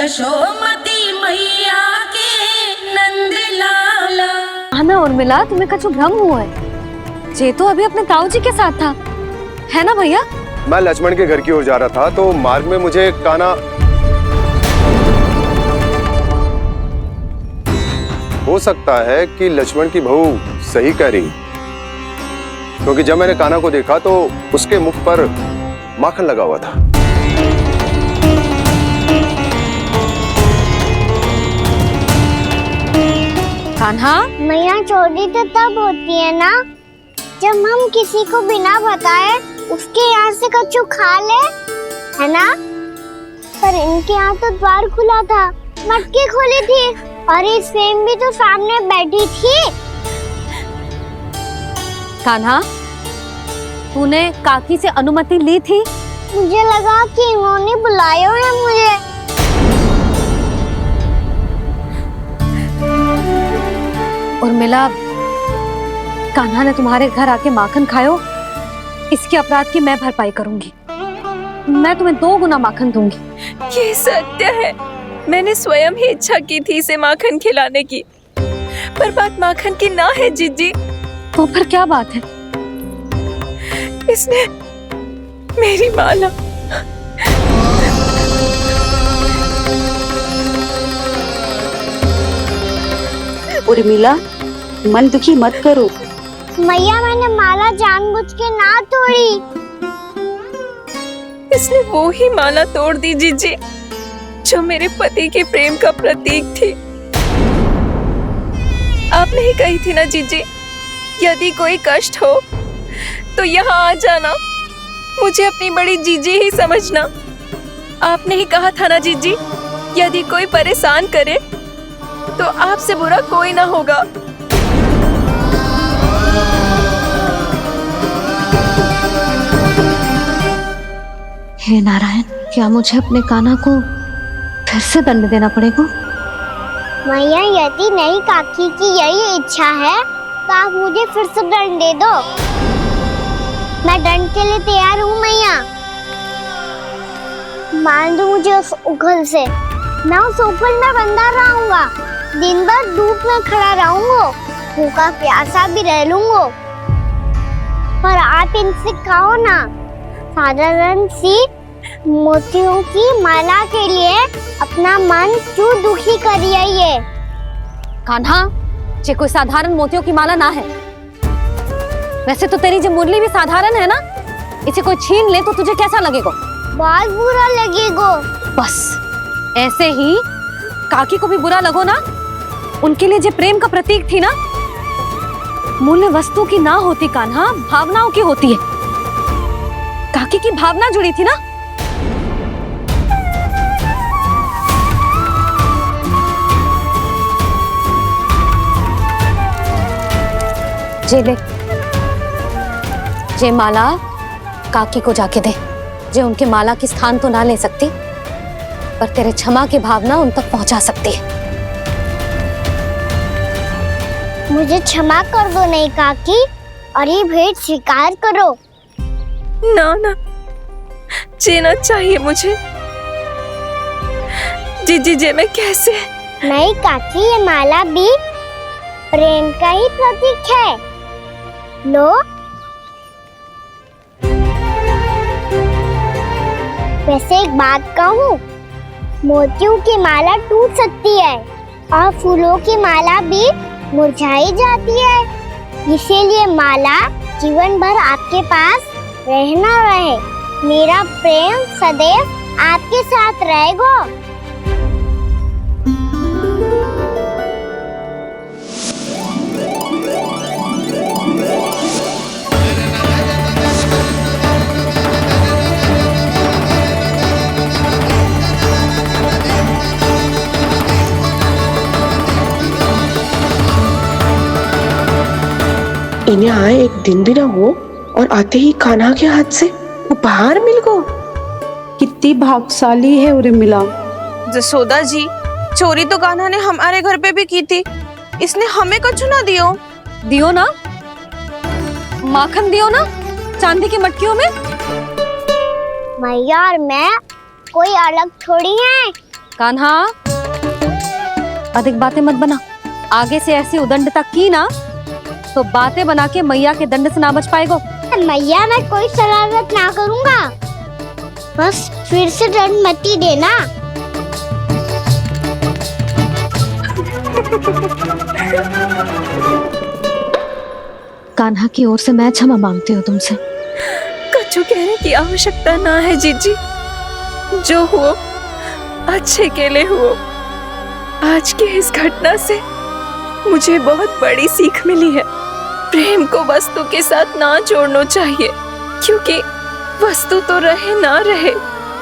यशोमती मैया के नंद लाला। आना उर्मिला, तुम्हें कछु भ्रम हुआ है। जे तो अभी अपने ताऊ जी के साथ था, है ना भैया? मैं लक्ष्मण के घर की ओर जा रहा था तो मार्ग में मुझे कान्हा। हो सकता है कि लक्ष्मण की बहू सही कह रही, क्योंकि जब मैंने कान्हा को देखा तो उसके मुख पर माखन लगा हुआ था। कान्हा, मैया चोरी तो तब होती है ना जब हम किसी को बिना बताए उसके यहाँ से कछु खा ले, है ना? पर इनके यहाँ तो द्वार खुला था, मटकी खोली थी और इस फेम भी तो सामने बैठी थी। कान्हा, तूने काकी से अनुमति ली थी? मुझे लगा कि इन्होंने बुलाया है मुझे। उर्मिला, कान्हा ने तुम्हारे घर आके माखन खायो, इसके अपराध की मैं भरपाई करूंगी। मैं तुम्हें 2 गुना माखन दूंगी। ये सत्य है, मैंने स्वयं ही इच्छा की थी इसे माखन खिलाने की, पर बात माखन की ना है जीजी। तो फिर क्या बात है? इसने मेरी माला। उर्मिला, मन दुखी मत करो। मैया, मैंने माला जानबूझ के ना तोड़ी। इसने वो ही माला तोड़ दी जीजी जो मेरे पति के प्रेम का प्रतीक थी। आपने ही कही थी ना जीजी, यदि कोई कष्ट हो तो यहाँ आ जाना, मुझे अपनी बड़ी जीजी ही समझना। आपने ही कहा था ना जीजी, यदि कोई परेशान करे तो आपसे बुरा कोई ना होगा। हे नारायण, क्या मुझे अपने कान्हा को फिर से दंड देना पड़ेगा? मैया, यदि नहीं काकी की यही इच्छा है तो आप मुझे फिर से दंड दे दो। मैं दंड के लिए तैयार हूँ मैया। मान दो मुझे उस उखल से, मैं उस उखल में बंधा रहूंगा, दिन भर धूप में खड़ा रहूंगा, भूखा प्यासा भी रह लूंगा। पर आप इनसे कहो ना, साधारण सी मोतियों की माला के लिए अपना मन क्यों दुखी करिए? कान्हा, ये कोई साधारण मोतियों की माला ना है। वैसे तो तेरी जो मुरली भी साधारण है ना, इसे कोई छीन ले तो तुझे कैसा लगेगा? बहुत बुरा लगेगा। बस ऐसे ही काकी को भी बुरा लगो ना। उनके लिए जो प्रेम का प्रतीक थी ना, मूल्य वस्तु की ना होती कान्हा, भावनाओं की होती है। काकी की भावना जुड़ी थी ना। जे ले, जे माला काकी को जाके दे। जे उनके माला की स्थान तो ना ले सकती, पर तेरे क्षमा की भावना उन तक पहुंचा सकती है। मुझे क्षमा कर दो नहीं काकी, और ये भेंट स्वीकार करो। ना ना, जीना चाहिए मुझे। जीजी जे मैं कैसे? नहीं काकी, ये माला भी प्रेम का ही प्रतीक है। लो। वैसे एक बात कहूँ, मोतियों की माला टूट सकती है और फूलों की माला भी मुरझाई जाती है। इसीलिए माला जीवन भर आपके पास रहना रहे। मेरा प्रेम सदैव आपके साथ रहेगा। इन्हें आए एक दिन भी ना हो और आते ही कान्हा के हाथ से उपहार मिल गो। कितनी भाग्यशाली है उर्मिला। जसोदा जी, चोरी तो कान्हा ने हमारे घर पे भी की थी, इसने हमें कछु ना दियो। दियो ना, माखन दियो ना, चांदी की मटकियों में। मैया और मैं कोई अलग थोड़ी हैं। कान्हा, अधिक बातें मत बना। आगे से ऐसी उदंडता की ना तो बातें बना के मैया के दंड से ना बच पाएगो। मैया मैं कोई शरारत ना करूंगा, बस फिर से दंड मत ही देना। कान्हा की ओर से मैं क्षमा मांगती हूँ तुमसे। कछु कहने की आवश्यकता ना है जीजी, जो हुआ अच्छे के लिए हुआ। आज की इस घटना से मुझे बहुत बड़ी सीख मिली है। प्रेम को वस्तु के साथ ना जोड़ना चाहिए, क्योंकि वस्तु तो रहे ना रहे,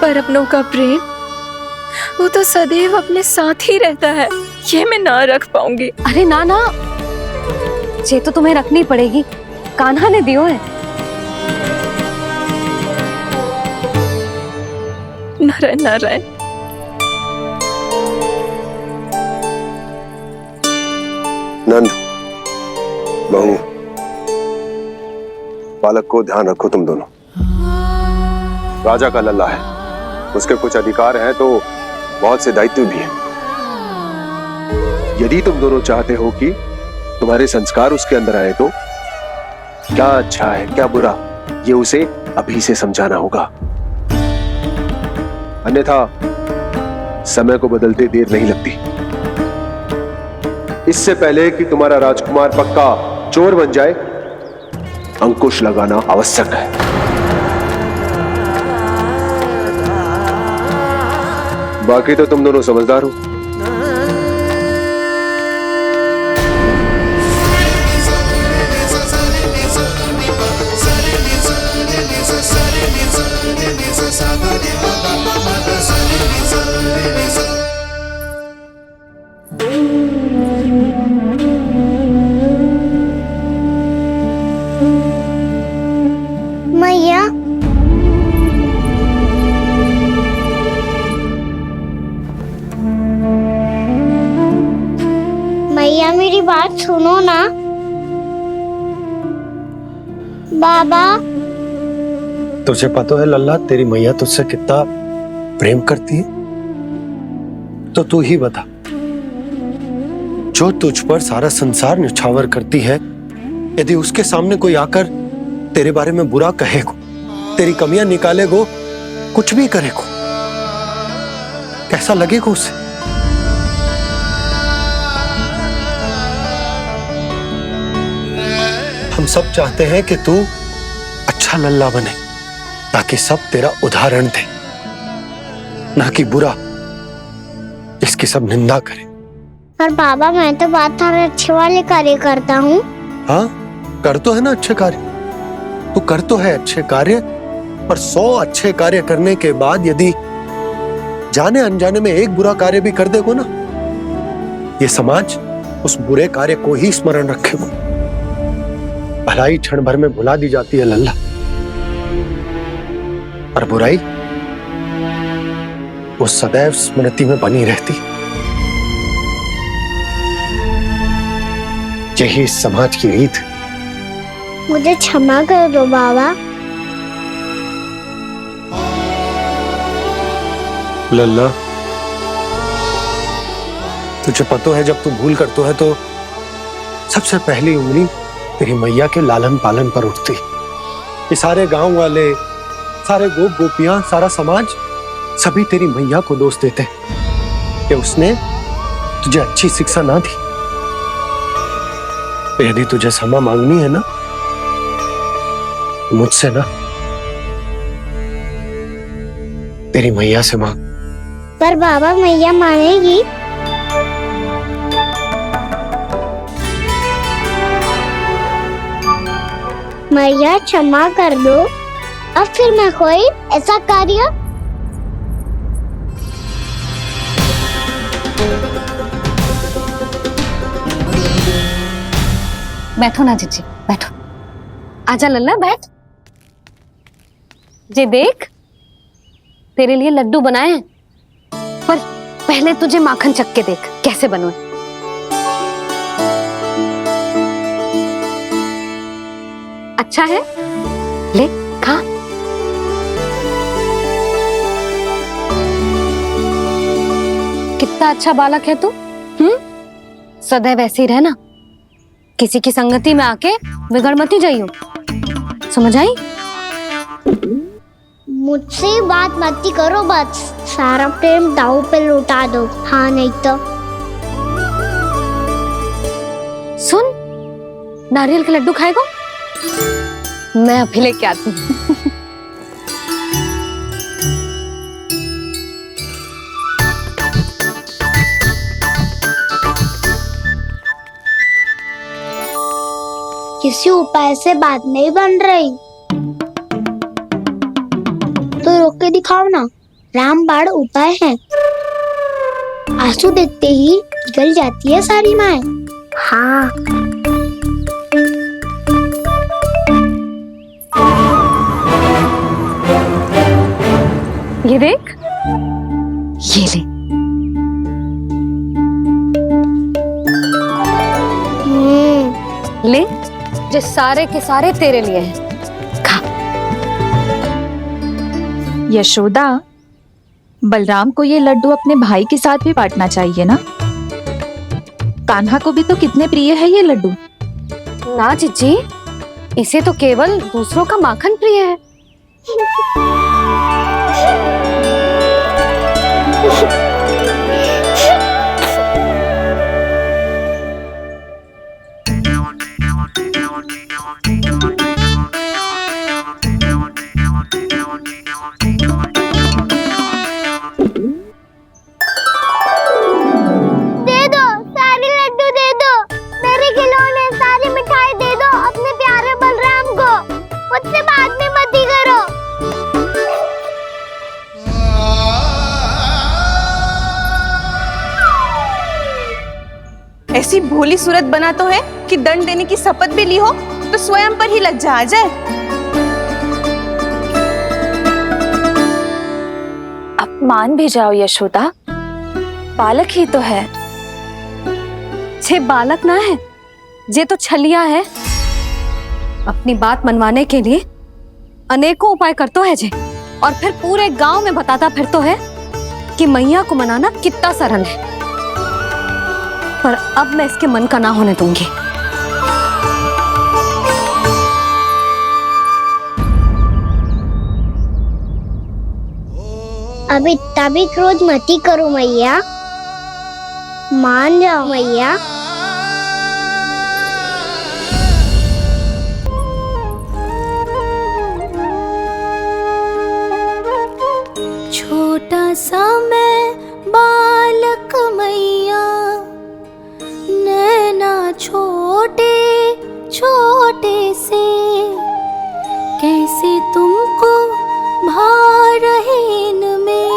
पर अपनों का प्रेम वो तो सदैव अपने साथ ही रहता है। ये मैं ना रख पाऊंगी। अरे ना ना, ये तो तुम्हें रखनी पड़ेगी। कान्हा ने दियो है। नारायण नारायण। नंद, बहू, बालक को ध्यान रखो तुम दोनों। राजा का लल्ला है, उसके कुछ अधिकार हैं तो बहुत से दायित्व भी हैं। यदि तुम दोनों चाहते हो कि तुम्हारे संस्कार उसके अंदर आए तो क्या अच्छा है क्या बुरा, ये उसे अभी से समझाना होगा। अन्यथा समय को बदलते देर नहीं लगती। इससे पहले कि तुम्हारा राजकुमार पक्का चोर बन जाए, अंकुश लगाना आवश्यक है। बाकी तो तुम दोनों समझदार हो। मैया, मैया मेरी बात सुनो ना। बाबा, तुझे पता है लल्ला, तेरी मैया तुझसे कितना प्रेम करती है? तो तू ही बता, जो तुझ पर सारा संसार न्यौछावर करती है, यदि उसके सामने कोई आकर तेरे बारे में बुरा कहेगो, तेरी कमियां निकालेगो, कुछ भी करेगो, कैसा लगेगा उसे? हम सब चाहते हैं कि तू अच्छा लल्ला बने, ताकि सब तेरा उदाहरण दे, ना कि बुरा जिसकी सब निंदा करे। पर बाबा मैं तो बात थारे अच्छे वाले कार्य करता हूँ। हाँ, कर तो है ना अच्छे कार्य, तू कर तो है अच्छे कार्य, पर 100 अच्छे कार्य करने के बाद यदि जाने अनजाने में एक बुरा कार्य भी कर देगो ना, ये समाज उस बुरे कार्य को ही स्मरण रखेगो। भलाई क्षण भर में भुला दी जाती है लल्ला, और बुराई वो सदैव स्मृति में बनी रहती। यही इस समाज की रीत। मुझे क्षमा कर दो बाबा। लल्ला, तुझे पता है जब तू भूल करतो है तो सबसे पहली उंगली तेरी मैया के लालन पालन पर उठती। ये सारे गांव वाले, सारे गोप गोपियां, सारा समाज सभी तेरी मैया को दोष देते कि उसने तुझे अच्छी शिक्षा ना दी। तो यदि तुझे क्षमा मांगनी है ना, मुझसे ना, तेरी मैया से मांग। पर बाबा मैया मानेगी? मैया क्षमा कर दो, अब फिर मैं कोई ऐसा कार्य। बैठो ना जीजी, बैठो। आजा लल्ला, बैठ। जे देख, तेरे लिए लड्डू बनाए हैं, पर पहले तुझे माखन चख के देख कैसे बने। अच्छा है, ले खा। कितना अच्छा बालक है तू। सदैव ऐसे ही रहना, किसी की संगति में आके बिगड़ मत जाइयो, समझ आई? मुझसे बात मत करो, बस सारा प्रेम दाव पे लौटा दो। हाँ नहीं तो सुन, नारियल के लड्डू खाएगा? मैं अभी लेके आती हूँ। किसी उपाय से बात नहीं बन रही तो रोक के दिखाओ ना। रामबाण उपाय है, आंसू देखते ही पिघल जाती है सारी माए। हाँ ये देख, ये ले। ले, जो सारे के सारे तेरे लिए हैं, खा। यशोदा, बलराम को ये लड्डू अपने भाई के साथ भी बांटना चाहिए ना। कान्हा को भी तो कितने प्रिय है ये लड्डू। ना जीजी, इसे तो केवल दूसरों का माखन प्रिय है। ऐसी भोली सूरत बना तो है कि दंड देने की शपथ भी ली हो तो स्वयं पर ही लज्जा आ जाए। अब मान भी जाओ यशोदा, बालक ही तो है। छे बालक ना है, जे तो छलिया है। अपनी बात मनवाने के लिए अनेकों उपाय करतो है जे, और फिर पूरे गांव में बताता फिरतो है कि मैया को मनाना कितना सरल है। पर अब मैं इसके मन का ना होने दूंगी। अब इतना भी क्रोध मती करो मैया, मान जाओ मैया। छोटा सा मैं बालक मैया, नैना छोटे छोटे से, कैसे तुमको भा रहे इनमें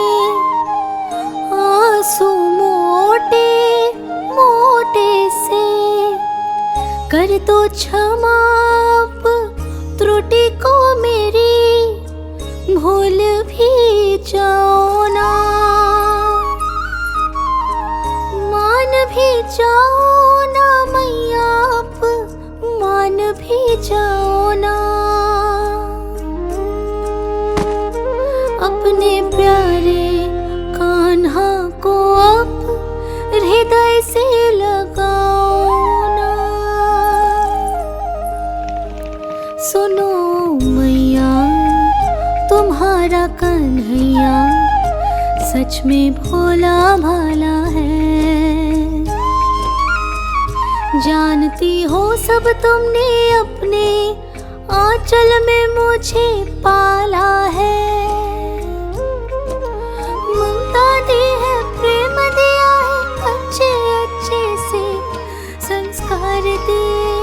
आंसू मोटे मोटे से। कर दो क्षमा त्रुटि को मेरी, भूल भी जाओ ना, मान भी जाओ ना मैया, मान भी जाओ ना। अपने प्यारे कान्हा को अब हृदय से लगाओ ना। सुनो मैया, तुम्हारा कन्हैया सच में भोला भाला है। जानती हो सब तुमने अपने आंचल में मुझे पाला है। ममता दी है, प्रेम दिया है, अच्छे अच्छे से संस्कार दिए।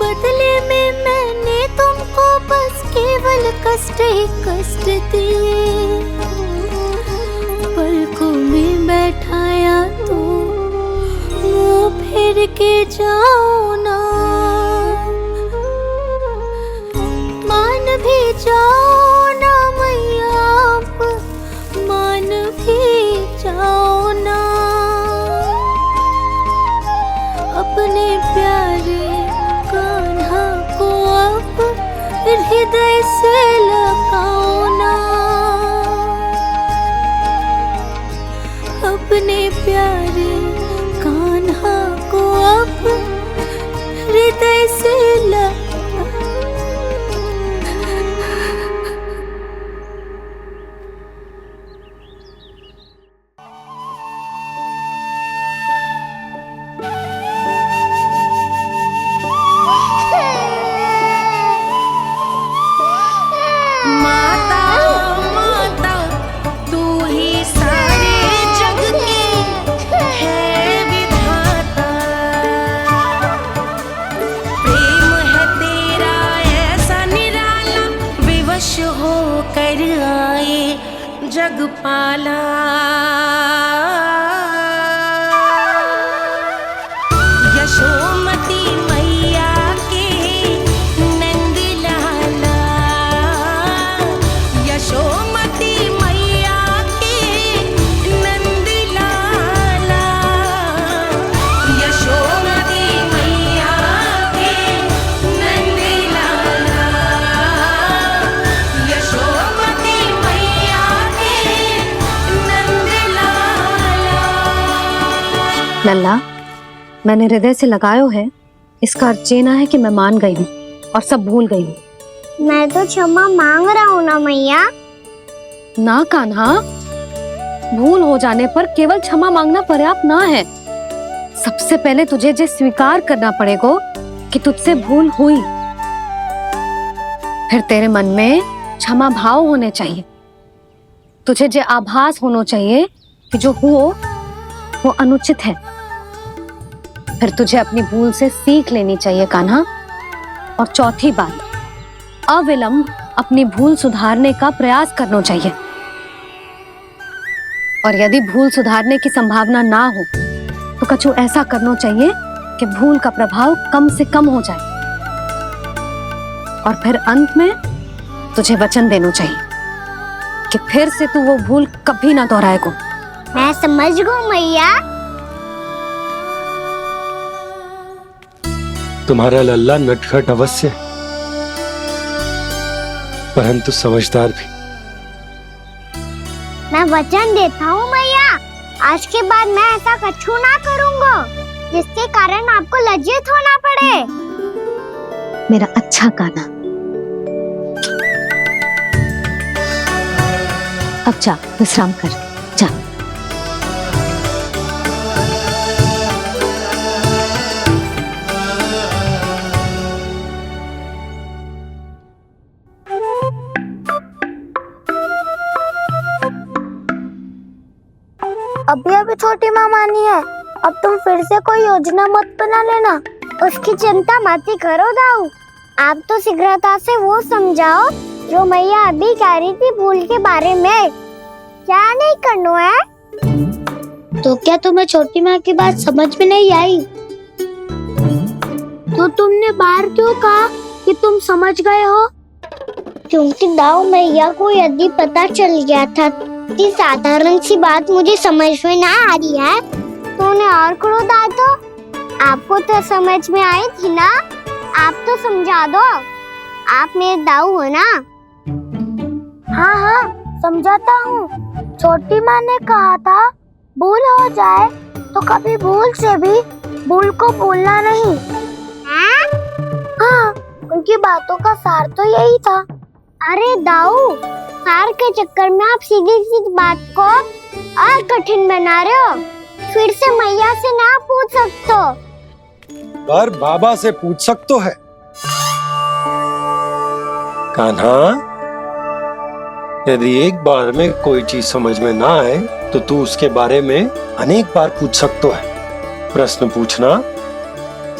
बदले में मैंने तुमको बस केवल कष्ट ही कष्ट दिए। पलकों में बैठाया तो मुँह फेर के जाओ ना, मान भी जाओ ना मैया, मान भी जाओ ना। अपने प्यारे कान्हा को अब हृदय से लगाओ ना। अपने प्यारे कान्हा को अब हृदय से लगा। जगपाला यशोमती मैया के नंद लाला, यशोमती मैया के नंद लाला, यशोमती मैया के नंद लाला, यशोमती मैया लल्ला, मैंने हृदय से लगायो है, इसका अर्थ ये ना है कि मैं मान गई हूँ और सब भूल गई हूँ। मैं तो क्षमा मांग रहा हूँ ना मैया। ना कान्हा, भूल हो जाने पर केवल क्षमा मांगना पर्याप्त ना है। सबसे पहले तुझे जो स्वीकार करना पड़ेगा कि तुझसे भूल हुई, फिर तेरे मन में क्षमा भाव होने चाहिए। तुझे जो आभास होना चाहिए कि जो हुआ वो अनुचित है। फिर तुझे अपनी भूल से सीख लेनी चाहिए कान्हा। और चौथी बात, अविलंब अपनी भूल सुधारने का प्रयास करना चाहिए। और यदि भूल सुधारने की संभावना ना हो तो कछु ऐसा करना चाहिए कि भूल का प्रभाव कम से कम हो जाए। और फिर अंत में तुझे वचन देना चाहिए कि फिर से तू वो भूल कभी ना दोहराएगा। मैं समझ गई मैया। तुम्हारा लल्ला नटखट अवश्य, परंतु समझदार भी। मैं वचन देता हूँ मैया, आज के बाद मैं ऐसा कछु ना करूँगा जिसके कारण आपको लज्जित होना पड़े। मेरा अच्छा कान्हा, अब जा विश्राम कर, जा। अभी अभी छोटी माँ मानी है, अब तुम फिर से कोई योजना मत बना लेना। उसकी चिंता मत ही करो दाऊ, आप तो शीघ्रता से वो समझाओ जो मैया अभी कह रही थी भूल के बारे में। क्या नहीं करना है? तो क्या तुम्हें छोटी माँ की बात समझ में नहीं आई? तो तुमने बाहर क्यों कहा कि तुम समझ गए हो? क्योंकि दाऊ मैया को यदि पता चल गया था कि साधारण सी बात मुझे समझ में ना आ रही है तो उन्हें और क्रोध आया। तो आपको तो समझ में आई थी ना, आप तो समझा दो, आप मेरे दाऊ हो ना। हाँ हाँ समझाता हूँ। छोटी माँ ने कहा था भूल हो जाए तो कभी भूल से भी भूल को भूलना नहीं। हाँ, उनकी बातों का सार तो यही था। अरे दाऊ, सार के चक्कर में आप सीधी सीधी बात को और कठिन बना रहे हो। फिर से मैया से ना पूछ सकते हो, पर बाबा से पूछ सकते है। कान्हा, यदि एक बार में कोई चीज समझ में ना आए तो तू उसके बारे में अनेक बार पूछ सकते है। प्रश्न पूछना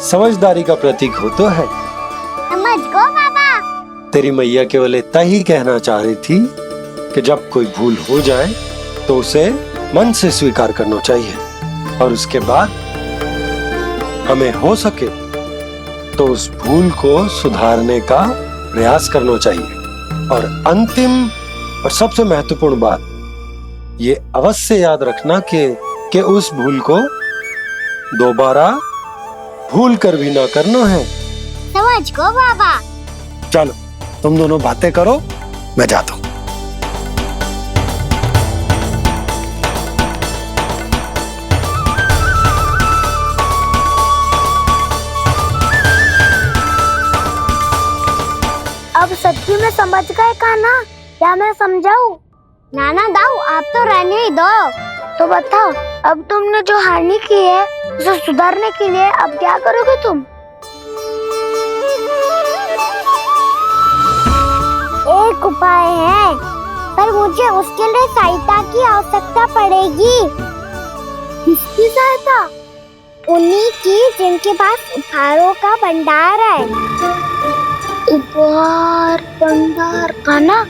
समझदारी का प्रतीक होता है। समझ गो बाबा। तेरी मैया केवल इतना ही कहना चाह रही थी कि जब कोई भूल हो जाए तो उसे मन से स्वीकार करना चाहिए और उसके बाद हमें हो सके तो उस भूल को सुधारने का प्रयास करना चाहिए। और अंतिम और सबसे महत्वपूर्ण बात ये अवश्य याद रखना कि उस भूल को दोबारा भूल कर भी ना करना है। समझ गो बाबा। चलो तुम दोनों बातें करो, मैं जाता हूँ। तुम्हें समझ गए कान्हा? क्या मैं समझाऊं? नाना दाऊ, आप तो रहने ही दो। तो बताओ, अब तुमने जो हानि की है उसे सुधारने के लिए अब क्या करोगे तुम? एक उपाय है, पर मुझे उसके लिए सहायता की आवश्यकता पड़ेगी। किसकी सहायता? उन्हीं की जिनके पास उपहारों का भंडार है। उपहार भंडार का ना?